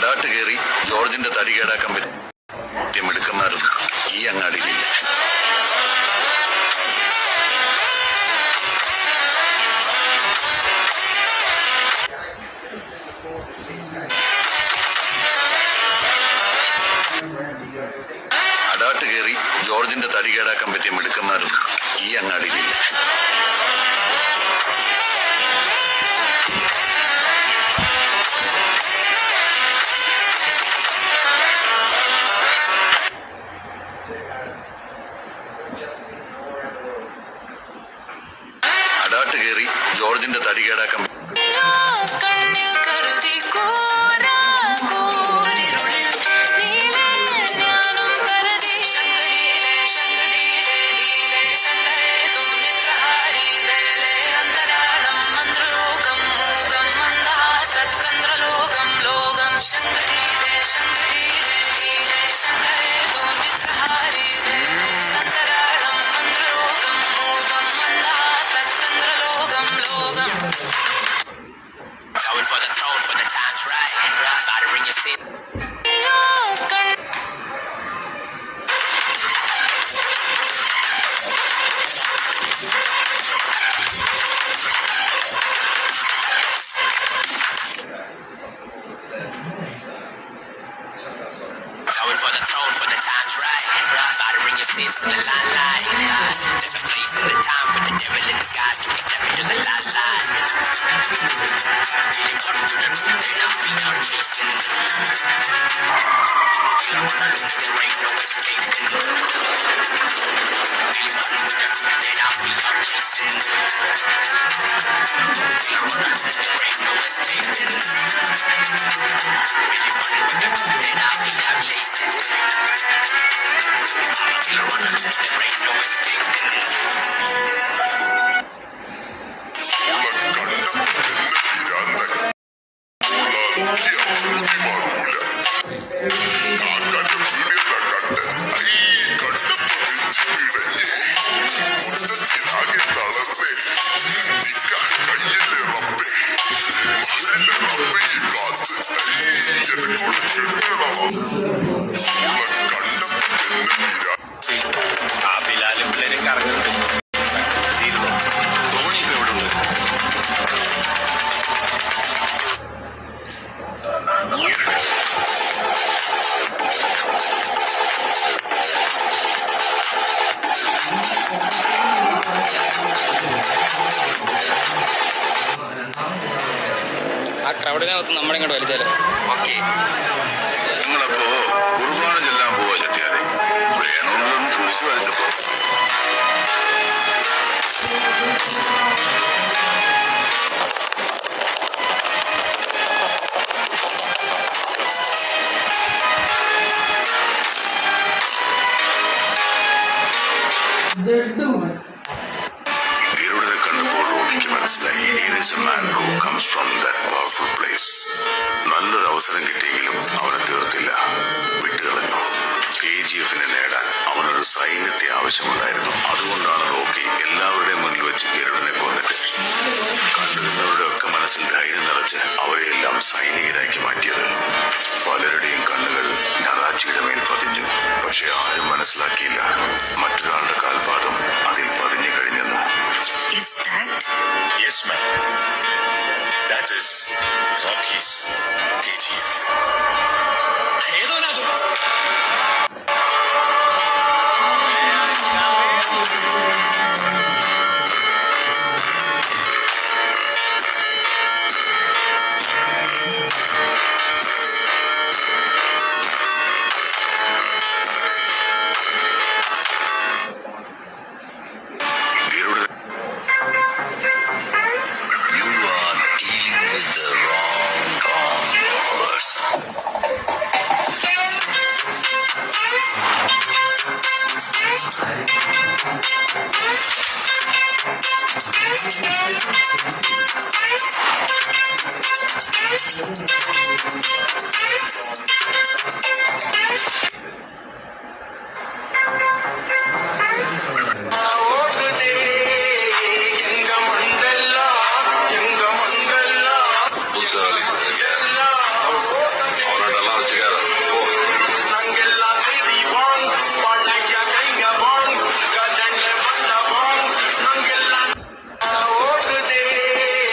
അടാട്ട് കയറി ജോർജിന്റെ തടി കേടാക്കാൻ പറ്റിയ മിടുക്കന്മാരൊന്നും ഈ അങ്ങാടിയിലില്ല. അടാട്ട് കയറി ജോർജിന്റെ തടി കേടാക്കാൻ പറ്റിയ മിടുക്കന്മാരൊന്നും ഈ അങ്ങാടിയിലില്ല. അടാട്ട് കയറി ജോർജിന്റെ തടി കേടാക്കാൻ for the throne, for the time's right. About to bring your sin. Going for the throne, for the time's right. About to bring your sins to the limelight. There's a place and a time for the devil in disguise to step into the limelight. Feeling one to the moon, then I'll be out chasing. Feel I wanna lose, there ain't no escaping. Feeling one with the moon, then I'll be out chasing. Feel I wanna lose, there ain't no escaping. Feeling one with the moon, then I'll be out chasing. Feel I wanna lose, there ain't no escaping. ആ ക്രൗഡിനകത്ത് നമ്മളെ ഇങ്ങോട്ട് വലിച്ചാലോ? Okay, നിങ്ങളപ്പോ കുർബാന ചെല്ലാൻ പോവാ ചെട്ടിയാരെ. വേണമെന്നൊന്ന് കുരിശ് വരച്ചപ്പോ ഗരുഡനെ കണ്ടപ്പോൾ റോക്കിക്ക് മനസ്സിലായി he is a man who comes from that powerful place. നല്ലൊരു അവസരം കിട്ടിയെങ്കിലും അവനെ തീർത്തില്ല, വിട്ടുകളഞ്ഞു. KGF-നെ നേടാൻ അവനൊരു സൈന്യത്തെ ആവശ്യമുണ്ടായിരുന്നു. അതുകൊണ്ടാണ് റോക്കി എല്ലാവരുടെയും മുന്നിൽ വെച്ച് ഗരുഡനെ കൊന്നിട്ട് കണ്ടിരുന്നവരുടെ ഒക്കെ മനസ്സിൽ ധൈര്യം നിറച്ച് അവരെയെല്ലാം സൈനികരാക്കി മാറ്റിയത്. പലരുടെയും കണ്ണുകൾ നറാച്ചിയുടെ മേൽ പതിഞ്ഞു. പക്ഷെ ആരും മനസ്സിലാക്കിയില്ല മറ്റൊരാളുടെ കാൽപാദം അതിൽ പതിഞ്ഞു കഴിഞ്ഞെന്ന്. Is that? Yes, ma'am. That is Rocky's KGF.